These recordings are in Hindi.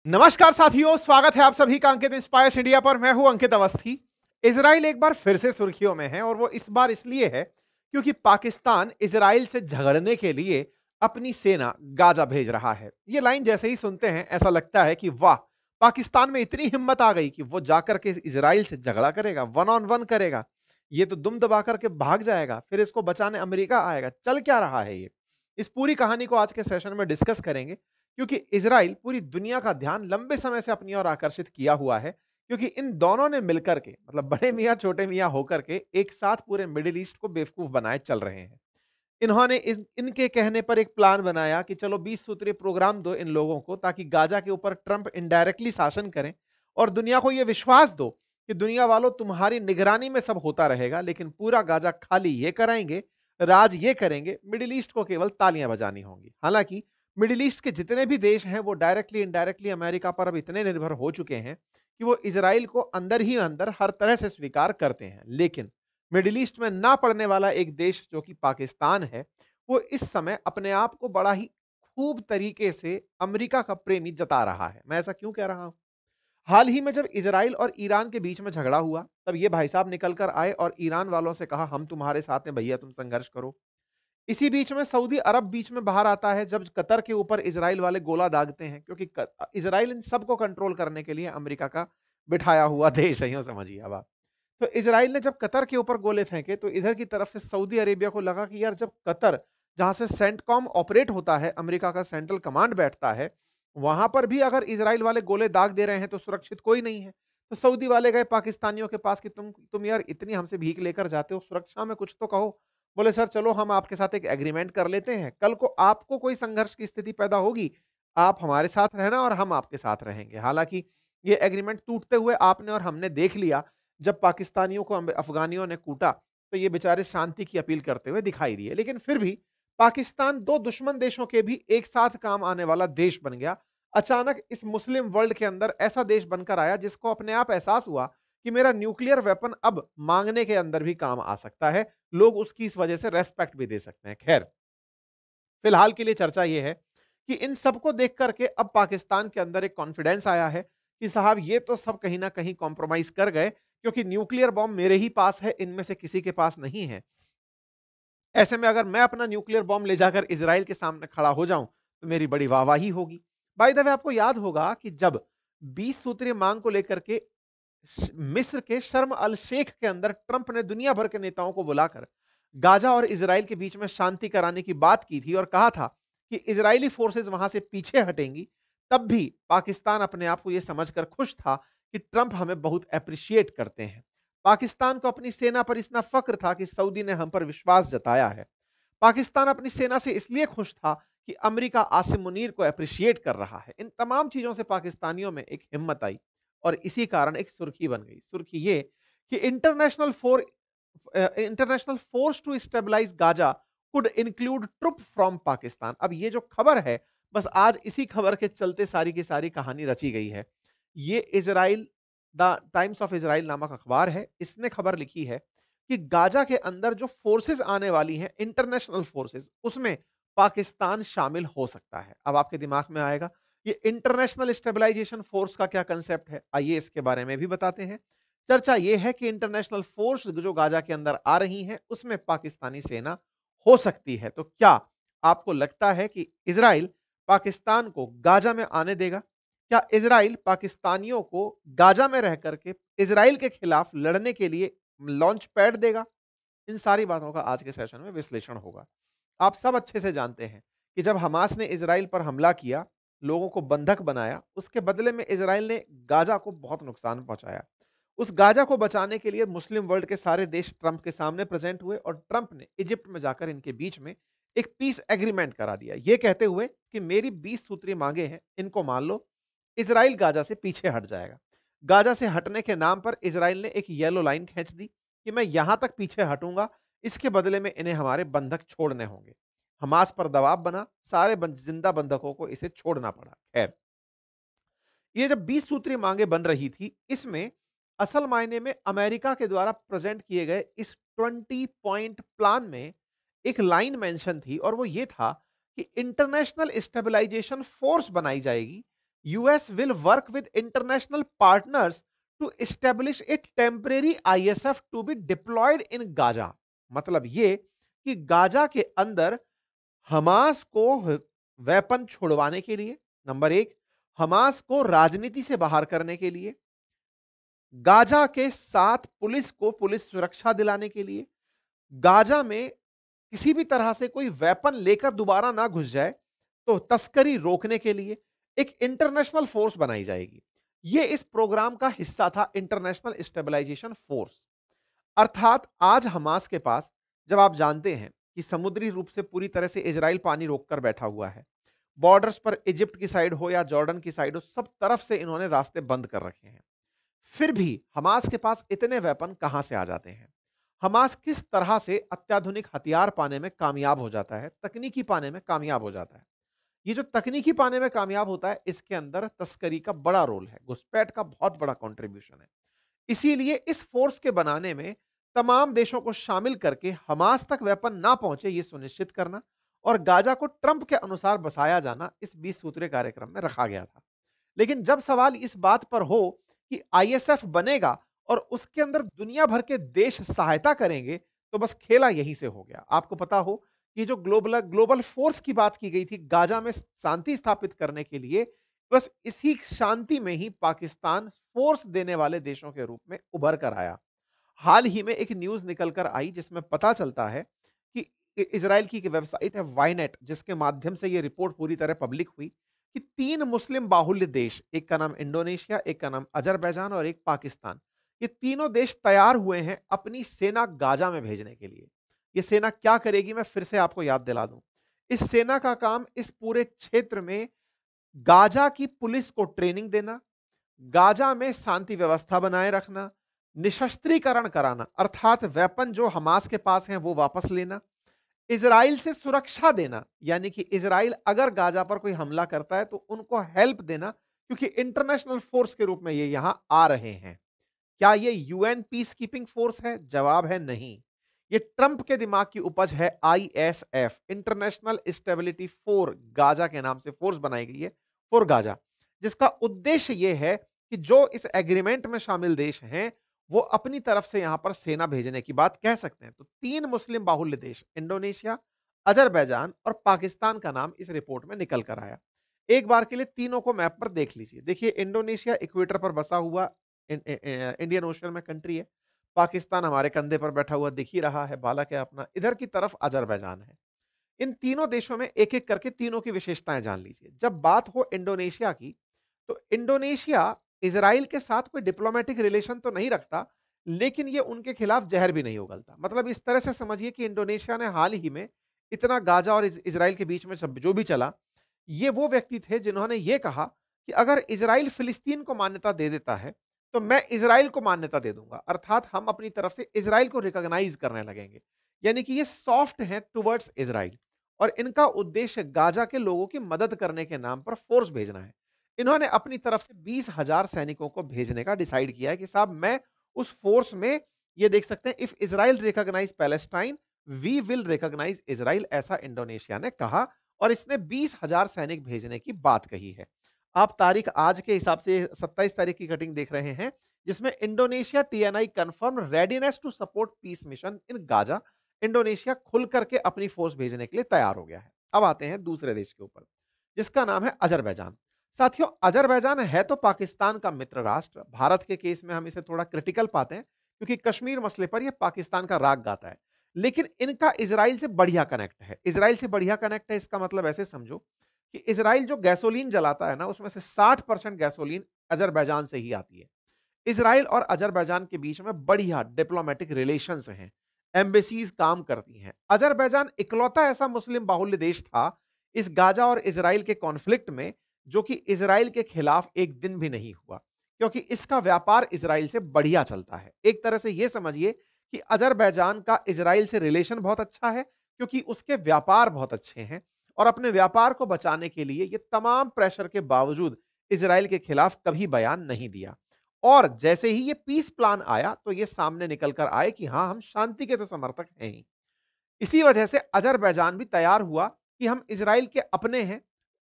नमस्कार साथियों, स्वागत है आप सभी का अंकित इंस्पायर्स इंडिया पर। मैं हूं अंकित अवस्थी। इजराइल एक बार फिर से सुर्खियों में है और वो इस बार इसलिए है क्योंकि पाकिस्तान इजराइल से झगड़ने के लिए अपनी सेना गाजा भेज रहा है। ये लाइन जैसे ही सुनते हैं ऐसा लगता है कि वाह, पाकिस्तान में इतनी हिम्मत आ गई कि वो जाकर के इजराइल से झगड़ा करेगा, वन ऑन वन करेगा। ये तो दुम दबा करके भाग जाएगा, फिर इसको बचाने अमेरिका आएगा। चल क्या रहा है ये? इस पूरी कहानी को आज के सेशन में डिस्कस करेंगे क्योंकि इजराइल पूरी दुनिया का ध्यान लंबे समय से अपनी ओर आकर्षित किया हुआ है, क्योंकि इन दोनों ने मिलकर के मतलब बड़े मियाँ छोटे मियाँ होकर के एक साथ पूरे मिडिल ईस्ट को बेवकूफ बनाए चल रहे हैं। इन्होंने इनके कहने पर एक प्लान बनाया कि चलो 20 सूत्रीय प्रोग्राम दो इन लोगों को ताकि गाजा के ऊपर ट्रंप इनडायरेक्टली शासन करें और दुनिया को यह विश्वास दो कि दुनिया वालों तुम्हारी निगरानी में सब होता रहेगा, लेकिन पूरा गाजा खाली ये कराएंगे, राज ये करेंगे, मिडिल ईस्ट को केवल तालियां बजानी होंगी। हालांकि मिडिल ईस्ट के जितने भी देश हैं वो डायरेक्टली इनडायरेक्टली अमेरिका पर अब इतने निर्भर हो चुके हैं कि वो इसराइल को अंदर ही अंदर हर तरह से स्वीकार करते हैं। लेकिन मिडिल ईस्ट में ना पड़ने वाला एक देश जो कि पाकिस्तान है, वो इस समय अपने आप को बड़ा ही खूब तरीके से अमेरिका का प्रेमी जता रहा है। मैं ऐसा क्यों कह रहा हूं? हाल ही में जब इजराइल और ईरान के बीच में झगड़ा हुआ, तब ये भाई साहब निकल कर आए और ईरान वालों से कहा हम तुम्हारे साथ हैं भैया, तुम संघर्ष करो। इसी बीच में सऊदी अरब बीच में बाहर आता है जब कतर के ऊपर इजराइल वाले गोला दागते हैं, क्योंकि इजराइल इन सबको कंट्रोल करने के लिए अमेरिका का बिठाया हुआ देश है, यूं समझिए अब आप। तो इजराइल ने जब कतर के ऊपर गोले फेंके तो इधर की तरफ से सऊदी अरेबिया को लगा कि यार, जब कतर, जहां से सेंटकॉम ऑपरेट होता है, अमेरिका का सेंट्रल कमांड बैठता है, वहां पर भी अगर इजराइल वाले गोले दाग दे रहे हैं तो सुरक्षित कोई नहीं है। तो सऊदी वाले गए पाकिस्तानियों के पास कि तुम यार इतनी हमसे भीख लेकर जाते हो, सुरक्षा में कुछ तो कहो। बोले सर चलो हम आपके साथ एक एग्रीमेंट कर लेते हैं, कल को आपको कोई संघर्ष की स्थिति पैदा होगी, आप हमारे साथ रहना और हम आपके साथ रहेंगे। हालांकि ये एग्रीमेंट टूटते हुए आपने और हमने देख लिया। जब पाकिस्तानियों को अफगानियों ने कूटा तो ये बेचारे शांति की अपील करते हुए दिखाई दिए, लेकिन फिर भी पाकिस्तान दो दुश्मन देशों के भी एक साथ काम आने वाला देश बन गया। अचानक इस मुस्लिम वर्ल्ड के अंदर ऐसा देश बनकर आया जिसको अपने आप एहसास हुआ कि मेरा न्यूक्लियर वेपन अब मांगने के अंदर भी काम आ सकता है, लोग उसकी इस वजह से रेस्पेक्ट भी दे सकते हैं। खैर, फिलहाल के लिए चर्चा यह है कि इन सबको देख करके अब पाकिस्तान के अंदर एक कॉन्फिडेंस आया है कि साहब ये तो सब कहीं ना कहीं कॉम्प्रोमाइज कर गए, क्योंकि न्यूक्लियर बॉम्ब मेरे ही पास है, इनमें से किसी के पास नहीं है। ऐसे में अगर मैं अपना न्यूक्लियर बॉम्ब ले जाकर इजराइल के सामने खड़ा हो जाऊं तो मेरी बड़ी वाहवाही होगी। बाय द वे, आपको याद होगा कि जब 20 सूत्रीय मांग को लेकर के मिस्र के शर्म अल शेख के अंदर ट्रंप ने दुनिया भर के नेताओं को बुलाकर गाजा और इजराइल के बीच में शांति कराने की बात की थी और कहा था कि इजरायली फोर्सेस वहां से पीछे हटेंगी, तब भी पाकिस्तान अपने आप को यह समझकर खुश था कि ट्रंप हमें बहुत अप्रिशिएट करते हैं। पाकिस्तान को अपनी सेना पर इतना फक्र था कि सऊदी ने हम पर विश्वास जताया है। पाकिस्तान अपनी सेना से इसलिए खुश था कि अमेरिका आसिम मुनीर को अप्रिशिएट कर रहा है। इन तमाम चीजों से पाकिस्तानियों में एक हिम्मत आई और इसी कारण एक सुर्खी बन गई। सुर्खी ये कि international force to stabilize Gaza could include troop from Pakistan. अब ये जो खबर है, बस आज इसी खबर के चलते सारी की सारी कहानी रची गई है। ये Israel, the times of Israel नामक अखबार है, इसने खबर लिखी है कि गाजा के अंदर जो फोर्सेस आने वाली हैं, इंटरनेशनल फोर्सेस, उसमें पाकिस्तान शामिल हो सकता है। अब आपके दिमाग में आएगा ये इंटरनेशनल स्टेबलाइजेशन फोर्स का क्या कंसेप्ट है, आइए इसके बारे में भी बताते हैं। चर्चा यह है कि इंटरनेशनल फोर्स जो गाजा के अंदर आ रही हैं उसमें पाकिस्तानी सेना हो सकती है। तो क्या आपको लगता है कि इजराइल पाकिस्तान को गाजा में आने देगा? क्या इजराइल पाकिस्तानियों को गाजा में रह करके इजराइल के खिलाफ लड़ने के लिए लॉन्च पैड देगा? इन सारी बातों का आज के सेशन में विश्लेषण होगा। आप सब अच्छे से जानते हैं कि जब हमास ने इजराइल पर हमला किया, लोगों को बंधक बनाया, उसके बदले में इजराइल ने गाजा को बहुत नुकसान पहुंचाया। उस गाजा को बचाने के लिए मुस्लिम वर्ल्ड के सारे देश ट्रंप के सामने प्रेजेंट हुए और ट्रंप ने इजिप्ट में जाकर इनके बीच में एक पीस एग्रीमेंट करा दिया, यह कहते हुए कि मेरी 20 सूत्री मांगे हैं, इनको मान लो, इजराइल गाजा से पीछे हट जाएगा। गाजा से हटने के नाम पर इजराइल ने एक येलो लाइन खींच दी कि मैं यहां तक पीछे हटूंगा, इसके बदले में इन्हें हमारे बंधक छोड़ने होंगे। हमास पर दबाव बना, सारे जिंदा बंधकों को इसे छोड़ना पड़ा। खैर, ये जब 20 सूत्री मांगे बन रही थी, इसमें असल मायने में अमेरिका के द्वारा प्रेजेंट किए गए इस 20 पॉइंट प्लान में एक लाइन मेंशन थी और वो ये था कि इंटरनेशनल स्टेबलाइजेशन फोर्स बनाई जाएगी US will work with international partners to establish a temporary ISF to be deployed in Gaza. मतलब ये कि गाजा के अंदर हमास को वेपन छुड़वाने के लिए, नंबर एक, हमास को राजनीति से बाहर करने के लिए, गाजा के साथ पुलिस को पुलिस सुरक्षा दिलाने के लिए, गाजा में किसी भी तरह से कोई वेपन लेकर दोबारा ना घुस जाए, तो तस्करी रोकने के लिए एक इंटरनेशनल फोर्स बनाई जाएगी। यह इस प्रोग्राम का हिस्सा था, इंटरनेशनल स्टेबलाइजेशन फोर्स। अर्थात आज हमास के पास, जब आप जानते हैं कि समुद्री रूप से पूरी तरह से इजराइल पानी रोककर बैठा हुआ है, बॉर्डर्स पर इजिप्ट की साइड हो या जॉर्डन की साइड हो, सब तरफ से इन्होंने रास्ते बंद कर रखे हैं। फिर भी हमास के पास इतने वेपन कहां से आ जाते हैं? हमास किस तरह से अत्याधुनिक हथियार पाने में कामयाब हो जाता है, तकनीकी पाने में कामयाब हो जाता है? ये जो तकनीकी पाने में कामयाब होता है, इसके अंदर तस्करी का बड़ा रोल है, घुसपैठ का बहुत बड़ा कंट्रीब्यूशन है। इसीलिए इस फोर्स के बनाने में तमाम देशों को शामिल करके हमास तक वेपन ना पहुंचे, यह सुनिश्चित करना और गाजा को ट्रंप के अनुसार बसाया जाना इस 20 सूत्रीय कार्यक्रम में रखा गया था। लेकिन जब सवाल इस बात पर हो कि आईएसएफ बनेगा और उसके अंदर दुनिया भर के देश सहायता करेंगे, तो बस खेला यहीं से हो गया। आपको पता हो कि जो ग्लोबल ग्लोबल फोर्स की बात की गई थी गाजा में शांति स्थापित करने के लिए, बस इसी शांति में ही पाकिस्तान फोर्स देने वाले देशों के रूप में उभर कर आया। हाल ही में एक न्यूज़ निकल कर आई जिसमें पता चलता है कि इज़राइल की एक वेबसाइट है वाइनेट, जिसके माध्यम से ये रिपोर्ट पूरी तरह पब्लिक हुई कि 3 मुस्लिम बाहुल्य देश, एक का नाम इंडोनेशिया, एक का नाम अज़रबैजान और एक पाकिस्तान, ये तीनों देश तैयार हुए हैं अपनी सेना गाजा में भेजने के लिए। ये सेना क्या करेगी, मैं फिर से आपको याद दिला दूं। इस सेना का काम इस पूरे क्षेत्र में गाजा की पुलिस को ट्रेनिंग देना, गाजा में शांति व्यवस्था बनाए रखना, निशस्त्रीकरण कराना अर्थात वेपन जो हमास के पास हैं वो वापस लेना, इजराइल से सुरक्षा देना, यानी कि इजराइल अगर गाजा पर कोई हमला करता है तो उनको हेल्प देना, क्योंकि इंटरनेशनल फोर्स के रूप में ये यहां आ रहे हैं। क्या ये यूएन पीस कीपिंग फोर्स है? जवाब है नहीं। ये ट्रंप के दिमाग की उपज है, ISF, international stability four Gaza के नाम से फोर्स बनाई गई है, फॉर गाजा, जिसका उद्देश्य यह है कि जो इस एग्रीमेंट में शामिल देश हैं वो अपनी तरफ से यहां पर सेना भेजने की बात कह सकते हैं। तो 3 मुस्लिम बाहुल्य देश इंडोनेशिया, अजरबैजान और पाकिस्तान का नाम इस रिपोर्ट में निकल कर आया। एक बार के लिए तीनों को मैप पर देख लीजिए। देखिए, इंडोनेशिया इक्वेटर पर बसा हुआ इंडियन ओशन में कंट्री है। पाकिस्तान हमारे कंधे पर बैठा हुआ दिख ही रहा है, बालक है अपना। इधर की तरफ अजरबैजान है। इन तीनों देशों में एक-एक करके तीनों की विशेषताएं जान लीजिए। जब बात हो इंडोनेशिया की, तो इंडोनेशिया इजराइल के साथ कोई डिप्लोमेटिक रिलेशन तो नहीं रखता, लेकिन ये उनके खिलाफ जहर भी नहीं उगलता। मतलब इस तरह से समझिए कि इंडोनेशिया ने हाल ही में इतना गाजा और इजराइल के बीच में जो भी चला, ये वो व्यक्ति थे जिन्होंने ये कहा कि अगर इजराइल फिलिस्तीन को मान्यता दे देता है, तो मैं इजराइल को मान्यता दे दूंगा। अर्थात हम अपनी तरफ से इजराइल को रिकॉग्नाइज करने लगेंगे। यानी कि ये सॉफ्ट है टुवर्ड्स इजराइल और इनका उद्देश्य गाजा के लोगों की मदद करने के नाम पर फोर्स भेजना है। इन्होंने अपनी तरफ से 20,000 सैनिकों को भेजने का डिसाइड किया है कि साहब मैं उस फोर्स में, ये देख सकते हैं, if Israel recognize Palestine we will recognize Israel, ऐसा इंडोनेशिया ने कहा और इसने 20,000 सैनिक भेजने की बात कही है। आप तारीख आज के हिसाब से 27 तारीख की कटिंग देख रहे हैं, जिसमें Indonesia TNI confirm readiness to support peace mission in Gaza. Indonesia खुल करके अपनी फोर्स भेजने के लिए तैयार हो गया है। अब आते हैं दूसरे देश के ऊपर, जिसका नाम है अजरबैजान। साथियों, अजरबैजान है तो पाकिस्तान का मित्र राष्ट्र। भारत के केस में हम इसे थोड़ा क्रिटिकल पाते हैं क्योंकि कश्मीर मसले पर यह पाकिस्तान का राग गाता है, लेकिन इनका इजराइल से बढ़िया कनेक्ट है। इजराइल से बढ़िया कनेक्ट है इसका मतलब ऐसे समझो कि इजराइल जो गैसोलीन जलाता है ना, उसमें से 60% गैसोलीन अजरबैजान से ही आती है। इजराइल और अजरबैजान के बीच में बढ़िया डिप्लोमेटिक रिलेशंस हैं, एम्बेसीज काम करती हैं। अजरबैजान इकलौता ऐसा मुस्लिम बाहुल्य देश था इस गाजा और इजराइल के कॉन्फ्लिक्ट में जो कि इजराइल के खिलाफ एक दिन भी नहीं हुआ, क्योंकि इसका व्यापार इजराइल से बढ़िया चलता है। एक तरह से यह समझिए कि अजरबैजान का इजराइल से रिलेशन बहुत अच्छा है, क्योंकि उसके व्यापार बहुत अच्छे हैं और अपने व्यापार को बचाने के लिए यह तमाम प्रेशर के बावजूद इजराइल के खिलाफ कभी बयान नहीं दिया। और जैसे ही ये पीस प्लान आया तो ये सामने निकल कर आए कि हाँ, हम शांति के तो समर्थक हैं ही। इसी वजह से अजरबैजान भी तैयार हुआ कि हम इजराइल के अपने हैं,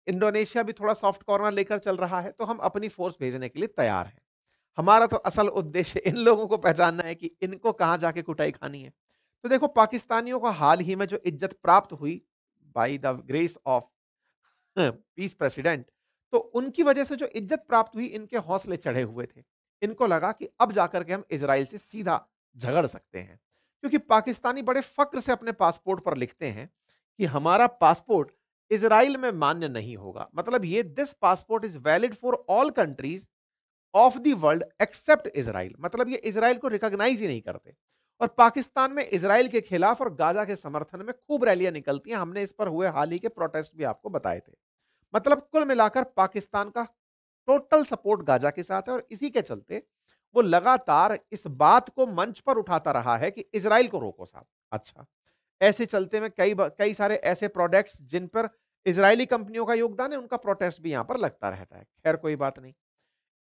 इंडोनेशिया भी थोड़ा सॉफ्ट कॉर्नर लेकर चल रहा है, तो हम अपनी फोर्स भेजने के लिए तैयार हैं। हमारा तो असल उद्देश्य इन लोगों को पहचानना है कि इनको कहाँ जाके कुटाई खानी है। तो देखो पाकिस्तानियों को हाल ही में जो इज्जत प्राप्त हुई by the grace of peace president, तो उनकी वजह से जो इज्जत प्राप्त हुई, इनके हौसले चढ़े हुए थे। इनको लगा कि अब जाकर के हम इज़राइल से सीधा झगड़ सकते हैं। क्योंकि पाकिस्तानी बड़े फ़क्र से अपने पासपोर्ट पर लिखते हैं कि हमारा पासपोर्ट इज़राइल में मान्य नहीं होगा। मतलब ये this passport is valid for all countries of the world accept Israel. मतलब ये इज़राइल को रिकॉग्नाइज़ ही नहीं करते। और पाकिस्तान में इज़राइल के खिलाफ और गाज़ा के समर्थन में खूब रैलियाँ निकलती हैं। हमने इस पर हुए हाल ही के प्रोटेस्ट भी आपको बताए थे। मतलब कुल मिलाकर पाकिस्तान का टोटल सपोर्ट गाजा के साथ है और इसी के चलते वो लगातार इस बात को मंच पर उठाता रहा है कि इजराइल को रोको साहब। अच्छा, ऐसे चलते में कई सारे ऐसे प्रोडक्ट्स जिन पर इजरायली कंपनियों का योगदान है, उनका प्रोटेस्ट भी यहां पर लगता रहता है। खैर कोई बात नहीं।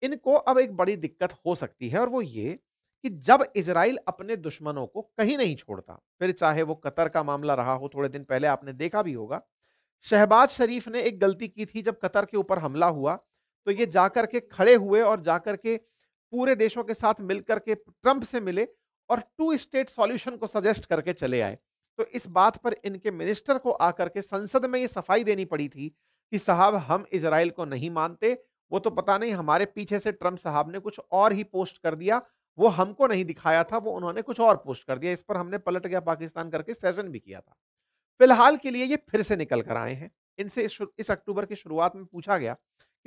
इनको अब एक बड़ी दिक्कत हो सकती है और वो ये कि जब इजराइल अपने दुश्मनों को कहीं नहीं छोड़ता, फिर चाहे वो कतर का मामला रहा हो, थोड़े दिन पहले आपने देखा भी होगा, शहबाज शरीफ ने एक गलती की थी जब कतर के ऊपर हमला हुआ, तो ये जाकर के खड़े हुए और जाकर के पूरे देशों के साथ मिलकर के ट्रंप से मिले और टू स्टेट सॉल्यूशन को सजेस्ट करके चले आए। तो इस बात पर इनके मिनिस्टर को आकर के संसद में ये सफाई देनी पड़ी थी कि साहब हम इजराइल को नहीं मानते। वो तो पता नहीं हमारे पीछे से ट्रंप साहब ने कुछ और ही पोस्ट कर दिया, वो हमको नहीं दिखाया था, वो उन्होंने कुछ और पोस्ट कर दिया। इस पर हमने पलट गया पाकिस्तान करके सेशन भी किया था। फिलहाल के लिए ये फिर से निकल कर आए हैं। इनसे इस अक्टूबर की शुरुआत में पूछा गया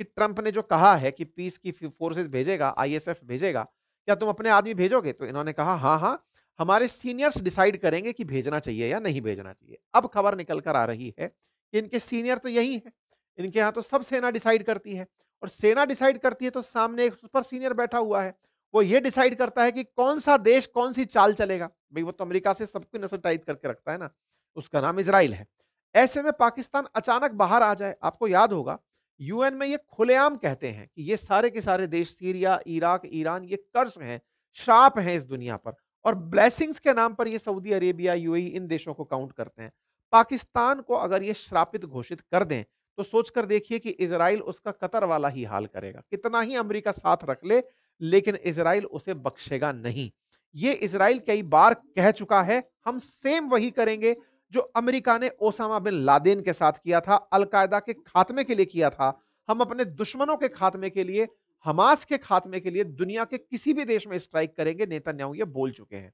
कि ट्रंप ने जो कहा है कि पीस की फोर्सेस भेजेगा, आईएसएफ भेजेगा, क्या तुम अपने आदमी भेजोगे? तो इन्होंने कहा हाँ, हाँ, हमारे सीनियर्स डिसाइड करेंगे कि भेजना चाहिए या नहीं भेजना चाहिए। अब खबर निकल कर आ रही है कि इनके सीनियर तो यही है। इनके यहाँ तो सब सेना डिसाइड करती है और सेना डिसाइड करती है तो सामने एक सुपर सीनियर बैठा हुआ है। वो ये डिसाइड करता है कि कौन सा देश कौन सी चाल चलेगा। भई वो तो अमेरिका से सबको नस्ल टाइट करके रखता है ना। उसका नाम इज़राइल है। ऐसे में पाकिस्तान अचानक बाहर आ जाए, आपको याद होगा यूएन में ये खुलेआम कहते हैं कि ये सारे के सारे देश सीरिया, इराक, ईरान ये कर्स हैं, श्राप हैं इस दुनिया पर और ब्लेसिंग्स के नाम पर ये सऊदी अरेबिया, यूएई इन देशों को काउंट करते हैं। पाकिस्तान को अगर ये श्रापित घोषित कर दें, तो सोचकर देखिए कि इज़राइल उसका कतर वाला ही हाल करेगा। कितना ही अमेरिका साथ रख ले, लेकिन इज़राइल उसे बख्शेगा नहीं। ये इज़राइल कई बार कह चुका है, हम सेम वही करेंगे जो अमेरिका ने ओसामा बिन लादेन के साथ किया था, अल-कायदा के खात्मे के लिए किया था। हम अपने दुश्मनों के खात्मे के लिए, हमास के खात्मे के लिए दुनिया के किसी भी देश में स्ट्राइक करेंगे, नेतन्याहू ये बोल चुके हैं।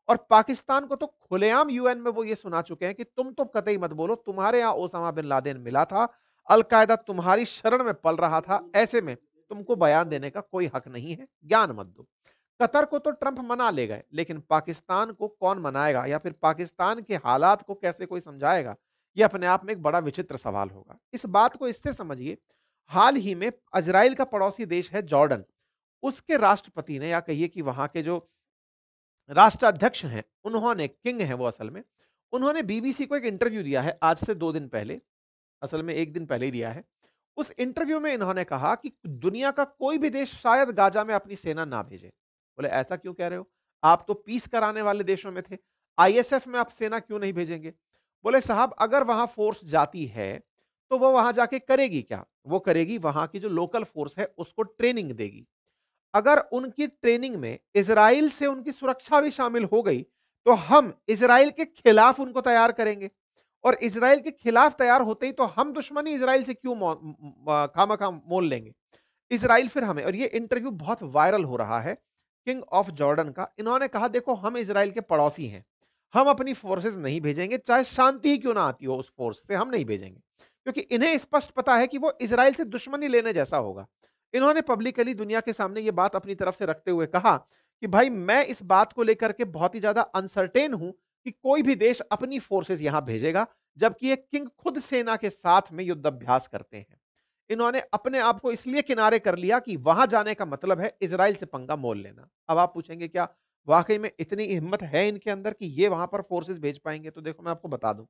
और पाकिस्तान को तो खुलेआम यूएन में वो ये सुना चुके हैं कि तुम तो कतई मत बोलो, तुम्हारे यहां ओसामा बिन लादेन मिला था, अल-कायदा तुम्हारी शरण में पल रहा था, ऐसे में तुमको बयान देने का कोई हक नहीं है, ज्ञान मत दो। कतर को तो ट्रंप मना ले गए, लेकिन पाकिस्तान को कौन मनाएगा या फिर पाकिस्तान के हालात को कैसे कोई समझाएगा? ये अपने आप में एक बड़ा विचित्र सवाल होगा। इस बात को इससे समझिए, हाल ही में इजराइल का पड़ोसी देश है जॉर्डन, उसके राष्ट्रपति ने या कहिए कि वहां के जो राष्ट्राध्यक्ष हैं, उन्होंने किंग हैं वो असल में, उन्होंने बीबीसी को एक इंटरव्यू दिया है आज से 2 दिन पहले, असल में 1 दिन पहले ही दिया है। उस इंटरव्यू में इन्होंने कहा कि दुनिया का कोई भी देश शायद गाजा में अपनी सेना ना भेजे। बोले ऐसा क्यों कह रहे हो? आप तो पीस कराने वाले देशों में थे। आईएसएफ में आप सेना क्यों नहीं भेजेंगे? बोले साहब अगर वहां फोर्स जाती है, तो वो वहां जाके करेगी क्या? वो करेगी वहां की जो लोकल फोर्स है उसको ट्रेनिंग देगी। अगर उनकी ट्रेनिंग में इजराइल से उनकी सुरक्षा भी शामिल हो गई, तो हम इजराइल के खिलाफ उनको तैयार करेंगे और इजराइल के खिलाफ तैयार होते ही तो हम दुश्मनी इजराइल से क्यों खामखा मोल लेंगे। इजराइल फिर हमें, और ये इंटरव्यू बहुत वायरल हो रहा है किंग ऑफ जॉर्डन का, इन्होंने कहा देखो हम इजराइल के पड़ोसी हैं, हम अपनी फोर्सेस नहीं भेजेंगे, चाहे शांति ही क्यों ना आती हो उस फोर्स से हम नहीं भेजेंगे, क्योंकि इन्हें स्पष्ट पता है कि वो इजराइल से दुश्मनी लेने जैसा होगा। इन्होंने पब्लिकली दुनिया के सामने ये बात अपनी तरफ से रखते हुए कहा कि भाई मैं इस बात को लेकर के बहुत ही ज्यादा अनसर्टेन हूं कि कोई भी देश अपनी फोर्सेस यहां भेजेगा, जबकि एक किंग खुद सेना के साथ में युद्ध अभ्यास करते हैं। इन्होंने अपने आप को इसलिए किनारे कर लिया कि वहां जाने का मतलब है इजराइल से पंगा मोल लेना। अब आप पूछेंगे क्या वाकई में इतनी हिम्मत है इनके अंदर कि ये वहां पर फोर्सेस भेज पाएंगे? तो देखो मैं आपको बता दूं,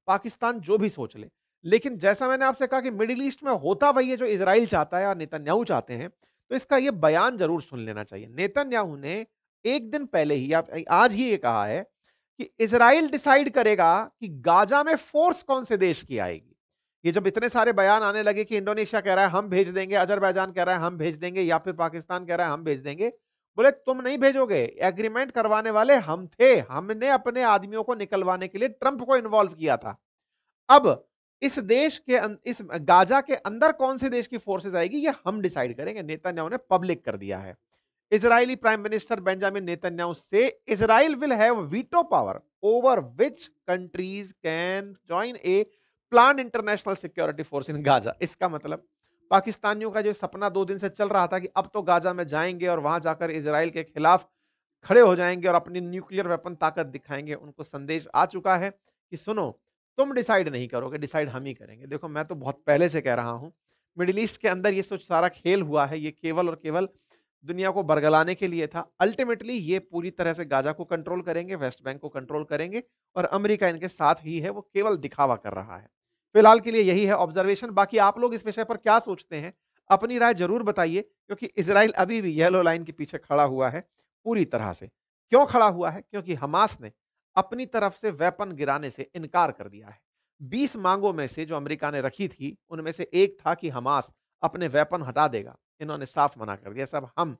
पाकिस्तान जो भी सोच ले, लेकिन जैसा मैंने आपसे कहा कि मिडिल ईस्ट में होता वही है जो इजराइल चाहता है और नेतन्याहू चाहते हैं, तो इसका ये बयान जरूर सुन लेना चाहिए। नेतन्याहू ने एक दिन पहले ही या आज ही ये कहा है कि इजराइल डिसाइड करेगा कि गाजा में फोर्स कौन से देश की आएगी। ये जब इतने सारे बयान आने लगे कि इंडोनेशिया कह रहा है हम भेज देंगे, अज़रबैजान कह रहा है हम भेज देंगे या फिर पाकिस्तान कह रहा है हम भेज देंगे। बोले तुम नहीं भेजोगे, एग्रीमेंट करवाने वाले हम थे। हमने अपने आदमियों को निकलवाने के लिए ट्रंप को इन्वॉल्व किया था। अब इस देश के इस गाजा के अंदर कौन से देश की फोर्सेस आएगी ये हम डिसाइड करेंगे। नेतन्याहू ने पब्लिक कर दिया है। Israeli prime minister Benjamin Netanyahu से Israel will have veto power over which countries can join a plan international security force in Gaza. इसका मतलब पाकिस्तानियों का जो सपना 2 दिन से चल रहा था कि अब तो गाजा में जाएंगे और वहां जाकर इजराइल के खिलाफ खड़े हो जाएंगे और अपनी न्यूक्लियर वेपन ताकत दिखाएंगे, उनको संदेश आ चुका है कि सुनो, तुम डिसाइड नहीं करोगे, डिसाइड हम ही करेंगे। देखो मैं तो बहुत पहले से कह रहा हूं, मिडिल ईस्ट के अंदर ये सोच सारा खेल हुआ है, ये केवल और केवल दुनिया को बरगलाने के लिए था। अल्टीमेटली ये पूरी तरह से गाजा को कंट्रोल करेंगे, वेस्ट बैंक को कंट्रोल करेंगे और अमेरिका इनके साथ ही है, वो केवल दिखावा कर रहा है। फिलहाल के लिए यही है ऑब्जर्वेशन। बाकी आप लोग इस विषय पर क्या सोचते हैं, अपनी राय जरूर बताइए, क्योंकि इसराइल अभी भी येलो लाइन के पीछे खड़ा हुआ है पूरी तरह से। क्यों खड़ा हुआ है? क्योंकि हमास ने अपनी तरफ से वेपन गिराने से इनकार कर दिया है। 20 मांगों में से जो अमेरिका ने रखी थी, उनमें से एक था कि हमास अपने वेपन हटा देगा। इन्होंने साफ मना कर दिया, सब हम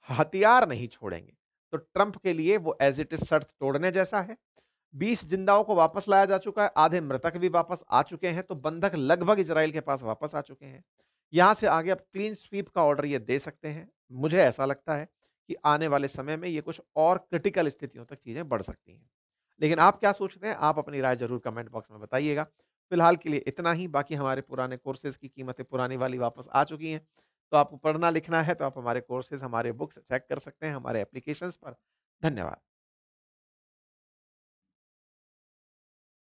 हथियार नहीं छोड़ेंगे। तो ट्रंप के लिए वो एज इट इज शर्त तोड़ने जैसा है। 20 जिंदाओं को वापस लाया जा चुका है, आधे मृतक भी वापस आ चुके हैं, तो बंधक लगभग इजराइल के पास वापस आ चुके हैं। यहां से आगे अब क्लीन स्वीप का ऑर्डर ये दे सकते हैं। मुझे ऐसा लगता है कि आने वाले समय में ये कुछ और क्रिटिकल स्थितियों तक चीजें बढ़ सकती हैं। लेकिन आप क्या सोचते हैं? आप अपनी राय ज़रूर कमेंट बॉक्स में बताइएगा। फिलहाल के लिए इतना ही, बाकी हमारे पुराने कोर्सेज़ की कीमतें पुरानी वाली वापस आ चुकी हैं। तो आपको पढ़ना लिखना है तो आप हमारे कोर्सेज़, हमारे बुक्स चेक कर सकते हैं हमारे एप्लीकेशंस पर। धन्यवाद।